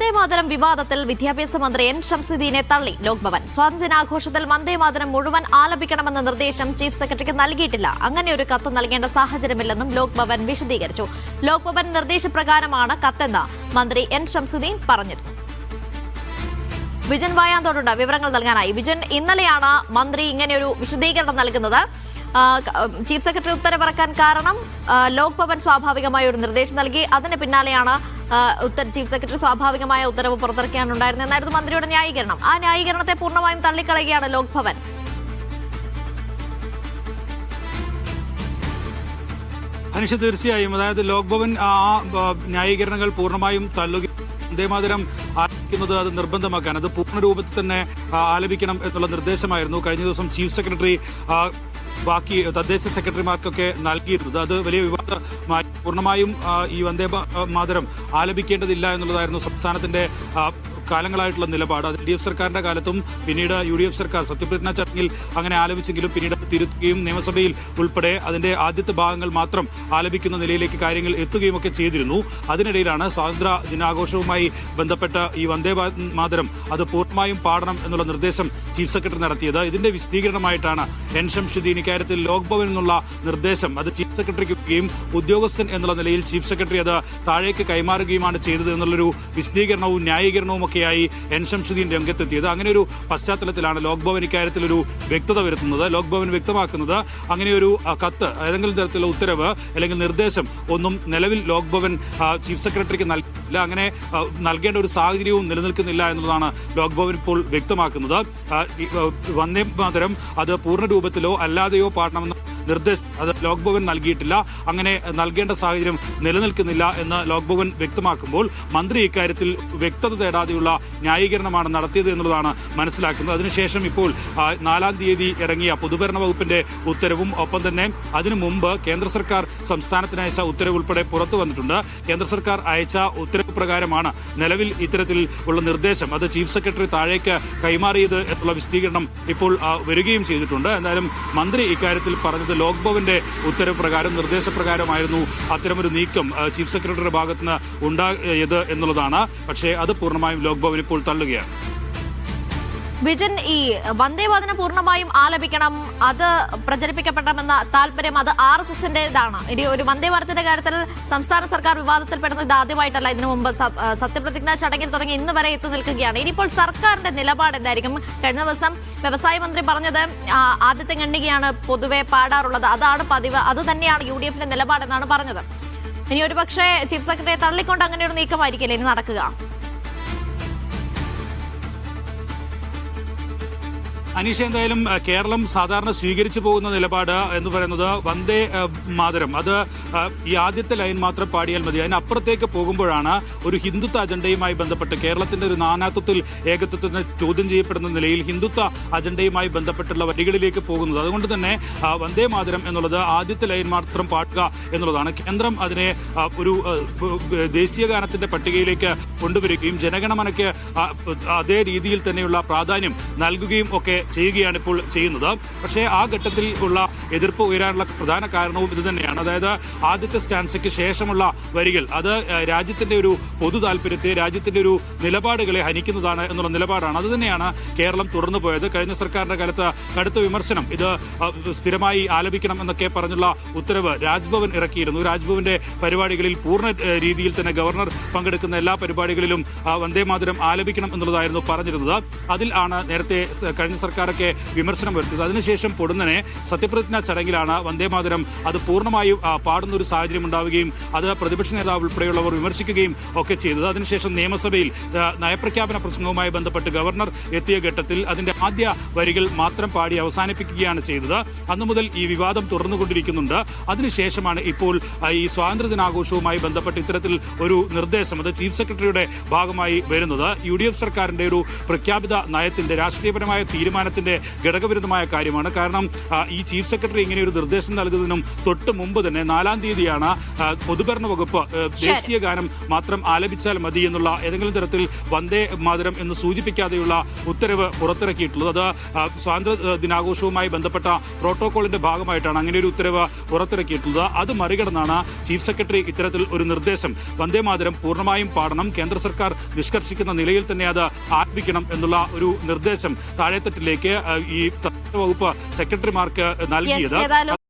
വന്ദേമാതരം വിവാദത്തിൽ വിദ്യാഭ്യാസ മന്ത്രി എൻ ഷംസുദ്ദീനെ തള്ളി ലോക്ഭവൻ. സ്വാതന്ത്ര്യദിനാഘോഷത്തിൽ വന്ദേമാതരം മുഴുവൻ ആലപിക്കണമെന്ന നിർദ്ദേശം ചീഫ് സെക്രട്ടറിക്ക് നൽകിയിട്ടില്ല. അങ്ങനെ ഒരു കത്ത് നൽകേണ്ട സാഹചര്യമില്ലെന്നും ലോക്ഭവൻ വിശദീകരിച്ചു. ലോക്ഭവൻ നിർദ്ദേശപ്രകാരമാണ് കത്തെന്ന് മന്ത്രി എൻ ഷംസുദ്ദീൻ പറഞ്ഞിരുന്നു. വിജൻ വായാന്തോടുണ്ട് വിവരങ്ങൾ നൽകാനായി. വിജൻ, ഇന്നലെയാണ് മന്ത്രി ഇങ്ങനെയൊരു വിശദീകരണം നൽകുന്നത്. ചീഫ് സെക്രട്ടറി ഉത്തരവിറക്കാൻ കാരണം ലോക്ഭവൻ സ്വാഭാവികമായ ഒരു നിർദ്ദേശം നൽകി. അതിന് പിന്നാലെയാണ് ചീഫ് സെക്രട്ടറി സ്വാഭാവികമായ ഉത്തരവ് പുറത്തിറക്കാനുണ്ടായിരുന്നത് എന്നായിരുന്നു മന്ത്രിയുടെ ന്യായീകരണം. ആ ന്യായീകരണത്തെ പൂർണ്ണമായും തള്ളിക്കളയുകയാണ് ലോക്ഭവൻ. അനിഷ, തീർച്ചയായും അതായത് ലോക്ഭവൻ ആ ന്യായീകരണങ്ങൾ പൂർണ്ണമായും തള്ളുക. വന്ദേമാതരം ആലപിക്കുന്നത് അത് നിർബന്ധമാക്കാൻ, അത് പൂർണ്ണ രൂപത്തിൽ തന്നെ ആലപിക്കണം എന്നുള്ള നിർദ്ദേശമായിരുന്നു കഴിഞ്ഞ ദിവസം ചീഫ് സെക്രട്ടറി ബാക്കി തദ്ദേശ സെക്രട്ടറിമാർക്കൊക്കെ നൽകിയിരുന്നത്. അത് വലിയ വിവാദമായി. പൂർണ്ണമായും ഈ വന്ദേമാതരം ആലപിക്കേണ്ടതില്ല എന്നുള്ളതായിരുന്നു സംസ്ഥാനത്തിന്റെ കാലങ്ങളായിട്ടുള്ള നിലപാട്. അത് LDF സർക്കാരിന്റെ കാലത്തും പിന്നീട് UDF സർക്കാർ സത്യപ്രതിജ്ഞാ ചടങ്ങിൽ അങ്ങനെ ആലപിച്ചെങ്കിലും പിന്നീട് തിരുത്തുകയും നിയമസഭയിൽ ഉൾപ്പെടെ അതിന്റെ ആദ്യത്തെ ഭാഗങ്ങൾ മാത്രം ആലപിക്കുന്ന നിലയിലേക്ക് കാര്യങ്ങൾ എത്തുകയും ഒക്കെ ചെയ്തിരുന്നു. അതിനിടയിലാണ് സ്വാതന്ത്ര്യ ദിനാഘോഷവുമായി ബന്ധപ്പെട്ട ഈ വന്ദേമാതരം അത് പൂർണ്ണമായും പാടണം എന്നുള്ള നിർദ്ദേശം ചീഫ് സെക്രട്ടറി നടത്തിയത്. ഇതിന്റെ വിശദീകരണമായിട്ടാണ് എൻ ഷംസുദ്ദീൻ ഇക്കാര്യത്തിൽ ലോക്ഭവനിൽ നിന്നുള്ള നിർദ്ദേശം അത് ചീഫ് സെക്രട്ടറിക്ക് വരികയും ഉദ്യോഗസ്ഥൻ എന്നുള്ള നിലയിൽ ചീഫ് സെക്രട്ടറി അത് താഴേക്ക് കൈമാറുകയുമാണ് ചെയ്തത് എന്നുള്ളൊരു വിശദീകരണവും ന്യായീകരണവും ഒക്കെയായി എൻ ഷംസുദ്ദീൻ രംഗത്തെത്തിയത്. അങ്ങനെ ഒരു പശ്ചാത്തലത്തിലാണ് ലോക്ഭവൻ ഇക്കാര്യത്തിൽ ഒരു വ്യക്തത വരുത്തുന്നത്. ലോക്ഭവൻ വ്യക്തമാക്കുന്നത് അങ്ങനെയൊരു കത്ത്, ഏതെങ്കിലും തരത്തിലുള്ള ഉത്തരവ് അല്ലെങ്കിൽ നിർദ്ദേശം ഒന്നും നിലവിൽ ലോക്ഭവൻ ചീഫ് സെക്രട്ടറിക്ക് നൽകില്ല. അങ്ങനെ നൽകേണ്ട ഒരു സാഹചര്യവും നിലനിൽക്കുന്നില്ല എന്നുള്ളതാണ് ലോക്ഭവൻ ഇപ്പോൾ വ്യക്തമാക്കുന്നത്. വന്ദേമാതരം അത് പൂർണ്ണ രൂപത്തിലോ അല്ലാതെയോ പാടണമെന്ന് നിർദ്ദേശം അത് ലോക്ഭവൻ നൽകിയിട്ടില്ല. അങ്ങനെ നൽകേണ്ട സാഹചര്യം നിലനിൽക്കുന്നില്ല എന്ന് ലോക്ഭവൻ വ്യക്തമാക്കുമ്പോൾ മന്ത്രി ഇക്കാര്യത്തിൽ വ്യക്തത തേടാതെയുള്ള ന്യായീകരണമാണ് നടത്തിയത് എന്നുള്ളതാണ് മനസ്സിലാക്കുന്നത്. അതിനുശേഷം ഇപ്പോൾ 4-ാം തീയതി ഇറങ്ങിയ പൊതുഭരണ വകുപ്പിന്റെ ഉത്തരവും ഒപ്പം തന്നെ അതിനു മുമ്പ് കേന്ദ്ര സർക്കാർ സംസ്ഥാനത്തിന് അയച്ച ഉത്തരവ് ഉൾപ്പെടെ പുറത്തു വന്നിട്ടുണ്ട്. കേന്ദ്ര സർക്കാർ അയച്ച ഉത്തരവ് പ്രകാരമാണ് നിലവിൽ ഇത്തരത്തിൽ ഉള്ള നിർദ്ദേശം അത് ചീഫ് സെക്രട്ടറി താഴേക്ക് കൈമാറിയത് എന്നുള്ള വിശദീകരണം ഇപ്പോൾ വരികയും ചെയ്തിട്ടുണ്ട്. എന്തായാലും മന്ത്രി ഇക്കാര്യത്തിൽ പറഞ്ഞത് ലോക്ഭവന്റെ ഉത്തരവ് പ്രകാരം നിർദ്ദേശപ്രകാരമായിരുന്നു അത്തരമൊരു നീക്കം ചീഫ് സെക്രട്ടറിയുടെ ഭാഗത്തുനിന്ന് ഉണ്ടായത് എന്നുള്ളതാണ്. പക്ഷേ അത് പൂർണ്ണമായും ലോക്ഭവൻ ഇപ്പോൾ തള്ളുകയാണ്. വിജൻ, ഈ വന്ദേമാതരം പൂർണ്ണമായും ആലപിക്കണം, അത് പ്രചരിപ്പിക്കപ്പെടണമെന്ന താല്പര്യം അത് RSSന്റേതാണ്. ഇനി ഒരു വന്ദേമാതരത്തിന്റെ കാര്യത്തിൽ സംസ്ഥാന സർക്കാർ വിവാദത്തിൽപ്പെടുന്നത് ഇത് ആദ്യമായിട്ടല്ല. ഇതിനു മുമ്പ് സത്യപ്രതിജ്ഞാ ചടങ്ങിൽ തുടങ്ങി ഇന്ന് വരെ എത്തി നിൽക്കുകയാണ്. ഇനിയിപ്പോൾ സർക്കാരിന്റെ നിലപാട് എന്തായിരിക്കും? കഴിഞ്ഞ ദിവസം വ്യവസായ മന്ത്രി പറഞ്ഞത് ആദ്യത്തെ ഖണ്ഡികയാണ് പൊതുവെ പാടാറുള്ളത്, അതാണ് പതിവ്, അത് തന്നെയാണ് UDFന്റെ നിലപാടെന്നാണ് പറഞ്ഞത്. ഇനി ഒരു പക്ഷേ ചീഫ് സെക്രട്ടറിയെ തള്ളിക്കൊണ്ട് അങ്ങനെ ഒരു നീക്കമായിരിക്കില്ലേ ഇനി നടക്കുക? അനീഷ, എന്തായാലും കേരളം സാധാരണ സ്വീകരിച്ചു പോകുന്ന നിലപാട് എന്ന് പറയുന്നത് വന്ദേ മാതരം അത് ഈ ആദ്യത്തെ ലൈൻ മാത്രം പാടിയാൽ മതി. അതിനപ്പുറത്തേക്ക് പോകുമ്പോഴാണ് ഒരു ഹിന്ദുത്വ അജണ്ടയുമായി ബന്ധപ്പെട്ട് കേരളത്തിന്റെ ഒരു നാനാത്വത്തിൽ ഏകത്വത്തിന് ചോദ്യം ചെയ്യപ്പെടുന്ന നിലയിൽ ഹിന്ദുത്വ അജണ്ടയുമായി ബന്ധപ്പെട്ടുള്ള വരികളിലേക്ക് പോകുന്നത്. അതുകൊണ്ട് തന്നെ വന്ദേ മാതരം എന്നുള്ളത് ആദ്യത്തെ ലൈൻ മാത്രം പാടുക എന്നുള്ളതാണ്. കേന്ദ്രം അതിനെ ഒരു ദേശീയ ഗാനത്തിന്റെ പട്ടികയിലേക്ക് കൊണ്ടുവരികയും ജനഗണമനയ്ക്ക് അതേ രീതിയിൽ തന്നെയുള്ള പ്രാധാന്യം നൽകുകയും ഒക്കെ ചെയ്യുകയാണ് ഇപ്പോൾ ചെയ്യുന്നത്. പക്ഷേ ആ ഘട്ടത്തിൽ ഉള്ള എതിർപ്പ് ഉയരാനുള്ള പ്രധാന കാരണവും ഇത് തന്നെയാണ്. അതായത് ആദ്യത്തെ സ്റ്റാൻസയ്ക്ക് ശേഷമുള്ള വരികൾ അത് രാജ്യത്തിന്റെ ഒരു പൊതു താല്പര്യത്തെ, രാജ്യത്തിന്റെ ഒരു നിലപാടുകളെ ഹനിക്കുന്നതാണ് എന്നുള്ള നിലപാടാണ്. അത് തന്നെയാണ് കേരളം തുടർന്നു പോയത്. കഴിഞ്ഞ സർക്കാരിന്റെ കാലത്ത് കടുത്ത വിമർശനം, ഇത് സ്ഥിരമായി ആലപിക്കണം എന്നൊക്കെ പറഞ്ഞുള്ള ഉത്തരവ് രാജ്ഭവൻ ഇറക്കിയിരുന്നു. രാജ്ഭവന്റെ പരിപാടികളിൽ പൂർണ്ണ രീതിയിൽ തന്നെ ഗവർണർ പങ്കെടുക്കുന്ന എല്ലാ പരിപാടികളിലും വന്ദേമാതരം ആലപിക്കണം എന്നുള്ളതായിരുന്നു പറഞ്ഞിരുന്നത്. അതിൽ ആണ് നേരത്തെ കഴിഞ്ഞ സർക്കാരൊക്കെ വിമർശനം വരുത്തിയത്. അതിനുശേഷം പൊടുന്നനെ സത്യപ്രതിജ്ഞാ ചടങ്ങിലാണ് വന്ദേമാതരം അത് പൂർണ്ണമായും പാടുന്ന ഒരു സാഹചര്യം ഉണ്ടാവുകയും അത് പ്രതിപക്ഷ നേതാവ് ഉൾപ്പെടെയുള്ളവർ വിമർശിക്കുകയും ഒക്കെ ചെയ്തത്. അതിനുശേഷം നിയമസഭയിൽ നയപ്രഖ്യാപന പ്രസംഗവുമായി ബന്ധപ്പെട്ട് ഗവർണർ എത്തിയ ഘട്ടത്തിൽ അതിന്റെ ആദ്യ വരികൾ മാത്രം പാടി അവസാനിപ്പിക്കുകയാണ് ചെയ്തത്. അന്നു മുതൽ ഈ വിവാദം തുടർന്നുകൊണ്ടിരിക്കുന്നുണ്ട്. അതിനുശേഷമാണ് ഇപ്പോൾ ഈ സ്വാതന്ത്ര്യ ദിനാഘോഷവുമായി ബന്ധപ്പെട്ട് ഇത്തരത്തിൽ ഒരു നിർദ്ദേശം അത് ചീഫ് സെക്രട്ടറിയുടെ ഭാഗമായി വരുന്നത്. UDF സർക്കാരിന്റെ ഒരു പ്രഖ്യാപിത നയത്തിന്റെ രാഷ്ട്രീയപരമായ തീരുമാനത്തിന്റെ ഘടകവിരുദ്ധമായ കാര്യമാണ്. കാരണം ഈ ചീഫ് സെക്രട്ടറി സെക്രട്ടറി ഇങ്ങനെ ഒരു നിർദ്ദേശം നൽകുന്നതിനും തൊട്ട് മുമ്പ് തന്നെ 4-ാം തീയതിയാണ് പൊതുഭരണ വകുപ്പ് ദേശീയ ഗാനം മാത്രം ആലപിച്ചാൽ മതി എന്നുള്ള ഏതെങ്കിലും തരത്തിൽ വന്ദേ മാതരം എന്ന് സൂചിപ്പിക്കാതെയുള്ള ഉത്തരവ് പുറത്തിറക്കിയിട്ടുള്ളത്. അത് സ്വാതന്ത്ര്യ ദിനാഘോഷവുമായി ബന്ധപ്പെട്ട പ്രോട്ടോകോളിന്റെ ഭാഗമായിട്ടാണ് അങ്ങനെ ഒരു ഉത്തരവ് പുറത്തിറക്കിയിട്ടുള്ളത്. അത് മറികടന്നാണ് ചീഫ് സെക്രട്ടറി ഇത്തരത്തിൽ ഒരു നിർദ്ദേശം വന്ദേ മാതരം പൂർണ്ണമായും പാടണം, കേന്ദ്ര സർക്കാർ നിഷ്കർഷിക്കുന്ന നിലയിൽ തന്നെ അത് ആലപിക്കണം എന്നുള്ള ഒരു നിർദ്ദേശം താഴെത്തട്ടിലേക്ക് ഈ വകുപ്പ് സെക്രട്ടറിമാർക്ക് നൽകിയത്.